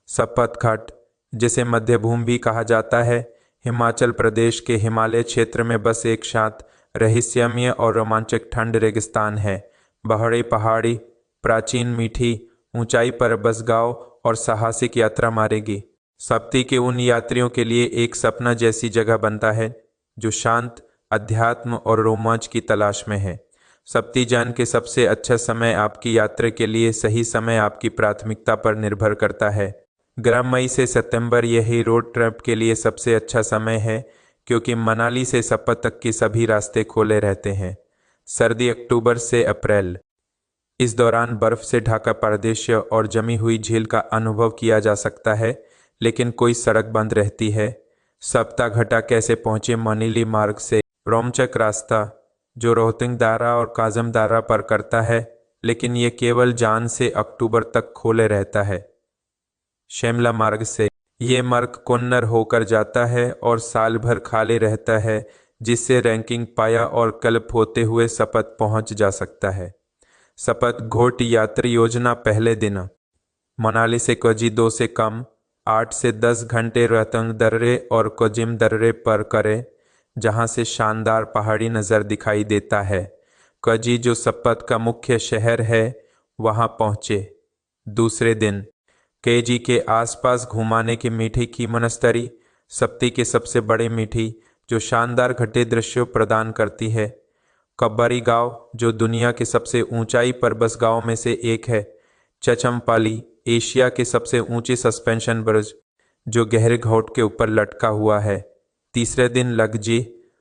सपत घाट, जिसे मध्यभूमि भी कहा जाता है, हिमाचल प्रदेश के हिमालय क्षेत्र में बस एक शांत, रहस्यमय और रोमांचक ठंड रेगिस्तान है। बहरे पहाड़ी, प्राचीन मीठी ऊंचाई पर बस गांव और साहसिक यात्रा मारेगी। सप्ती के उन यात्रियों के लिए एक सपना जैसी जगह बनता है जो शांत, अध्यात्म और रोमांच की तलाश में है। सप्ती जान के सबसे अच्छा समय आपकी यात्रा के लिए सही समय आपकी प्राथमिकता पर निर्भर करता है। गर्म मई से सितंबर यही रोड ट्रिप के लिए सबसे अच्छा समय है, क्योंकि मनाली से सपत तक के सभी रास्ते खोले रहते हैं। सर्दी अक्टूबर से अप्रैल, इस दौरान बर्फ से ढका प्रदेश और जमी हुई झील का अनुभव किया जा सकता है, लेकिन कोई सड़क बंद रहती है। सप्ता घटा कैसे पहुंचे मनीली मार्ग से रोमांचक रास्ता जो रोहतिंग दारा और काजम दारा पर करता है, लेकिन ये केवल जान से अक्टूबर तक खोले रहता है। शिमला मार्ग से ये मार्ग कोन्नर होकर जाता है और साल भर खाली रहता है, जिससे रैंकिंग पाया और कल्प होते हुए सपत पहुंच जा सकता है। सपत घोट यात्री योजना पहले दिन मनाली से कोजी 2 से कम 8 से 10 घंटे रोहतांग दर्रे और कोजिम दर्रे पर करें, जहां से शानदार पहाड़ी नज़र दिखाई देता है। कोजी जो सपत का मुख्य शहर है, वहां पहुंचे। दूसरे दिन केजी के आसपास घुमाने की मीठी की मोनास्ट्री, सप्ती के सबसे बड़े मीठी जो शानदार घटे दृश्य प्रदान करती है। कब्बरी गांव जो दुनिया के सबसे ऊंचाई पर बस गांव में से एक है। चचमपाली, एशिया के सबसे ऊंचे सस्पेंशन ब्रिज जो गहरे घाट के ऊपर लटका हुआ है। तीसरे दिन लगजी,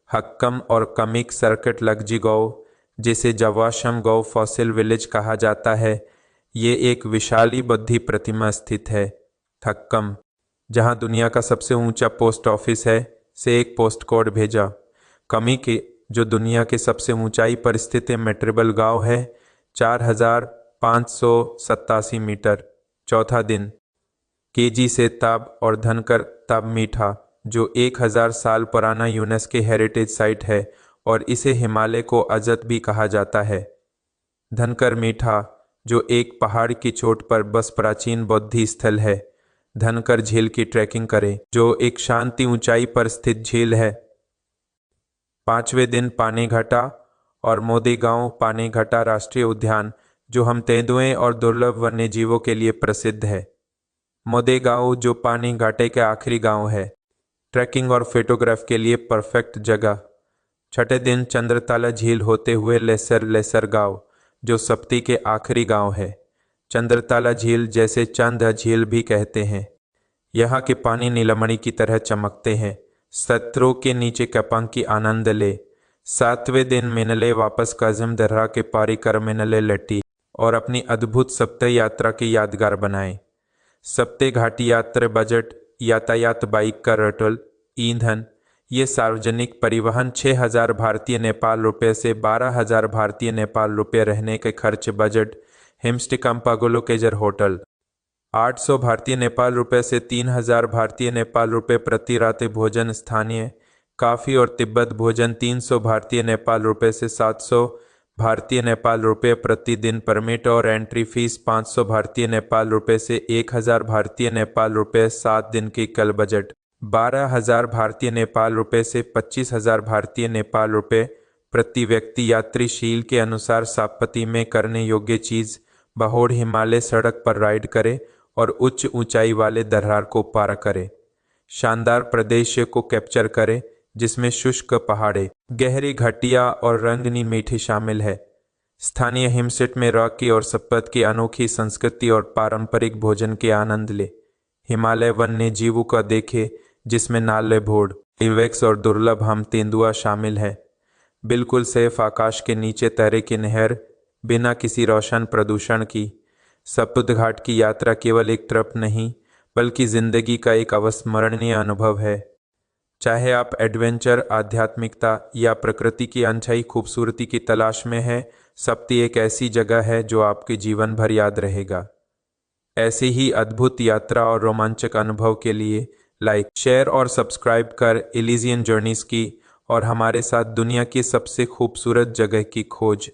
हक्कम और कमिक सर्किट लगजी गांव, जिसे जवाशम गांव फॉसिल विलेज कहा जाता है, ये एक विशाली बुद्ध प्रतिमा स्थित है। थक्कम, जहां दुनिया का सबसे ऊंचा पोस्ट ऑफिस है, से एक पोस्ट कोड भेजा। कमिक जो दुनिया के सबसे ऊंचाई पर स्थित मेट्रिबल गांव है, 4587 मीटर। चौथा दिन केजी से ताब और धनकर ताब मीठा जो 1000 साल पुराना यूनेस्को हेरिटेज साइट है और इसे हिमालय को अजत भी कहा जाता है। धनकर मीठा जो एक पहाड़ की चोट पर बस प्राचीन बौद्ध स्थल है। धनकर झील की ट्रैकिंग करें जो एक शांति ऊंचाई पर स्थित झील है। पांचवें दिन पानीघाटा और मोदी गांव पानीघाटा राष्ट्रीय उद्यान जो हम तेंदुए और दुर्लभ वन्य जीवों के लिए प्रसिद्ध है। मोदी गांव जो पानीघाटे के आखिरी गांव है, ट्रैकिंग और फोटोग्राफ के लिए परफेक्ट जगह। छठे दिन चंद्रताला झील होते हुए लेसर गांव जो सप्ती के आखिरी गांव है। चंद्रताला झील जैसे चंद झील भी कहते हैं। यहाँ के पानी नीलमणि की तरह चमकते हैं। सत्रों के नीचे कपंग की आनंद ले। सातवें दिन मिनले वापस काजिम दर्रा के पारी कर मिनले लटी और अपनी अद्भुत सप्ताह यात्रा की यादगार बनाए। सप्ते घाटी यात्रा बजट, यातायात, बाइक का रटल, ईंधन, ये सार्वजनिक परिवहन 6000 भारतीय नेपाल रुपये से 12000 भारतीय नेपाल रुपये, रहने के खर्च बजट, हिमस्टे कंपागोलो केजर होटल 800 भारतीय नेपाल रुपये से 3000 भारतीय नेपाल रुपये प्रति रात, भोजन स्थानीय, काफ़ी और तिब्बत भोजन 300 भारतीय नेपाल रुपये से 700 भारतीय नेपाल रुपये प्रति दिन, परमिट और एंट्री फीस 500 भारतीय नेपाल रुपये से 1000 भारतीय नेपाल रुपये, 7 दिन की कल बजट 12000 भारतीय नेपाल रुपये से 25000 भारतीय नेपाल रुपये प्रति व्यक्ति। यात्री शील के अनुसार सापती में करने योग्य चीज़, बहोड़ हिमालय सड़क पर राइड करें और उच्च ऊंचाई वाले दर्रार को पार करें। शानदार प्रदेश को कैप्चर करें जिसमें शुष्क पहाड़े, गहरी घाटियां और रंगनी मीठी शामिल है। स्थानीय हिमसेट में रॉकी और सप्पत की अनोखी संस्कृति और पारंपरिक भोजन के आनंद ले। हिमालय वन्य जीवों का देखे जिसमें नाले भोड़, इवेक्स और दुर्लभ हम तेंदुआ शामिल है। बिल्कुल सेफ आकाश के नीचे तैरे की नहर बिना किसी रोशन प्रदूषण की। सप्त घाट की यात्रा केवल एक ट्रिप नहीं बल्कि जिंदगी का एक अविस्मरणीय अनुभव है। चाहे आप एडवेंचर, आध्यात्मिकता या प्रकृति की अनछाई खूबसूरती की तलाश में हैं, सप्ती एक ऐसी जगह है जो आपके जीवन भर याद रहेगा। ऐसी ही अद्भुत यात्रा और रोमांचक अनुभव के लिए लाइक, शेयर और सब्सक्राइब कर एलिजियन जर्नीज की और हमारे साथ दुनिया की सबसे खूबसूरत जगह की खोज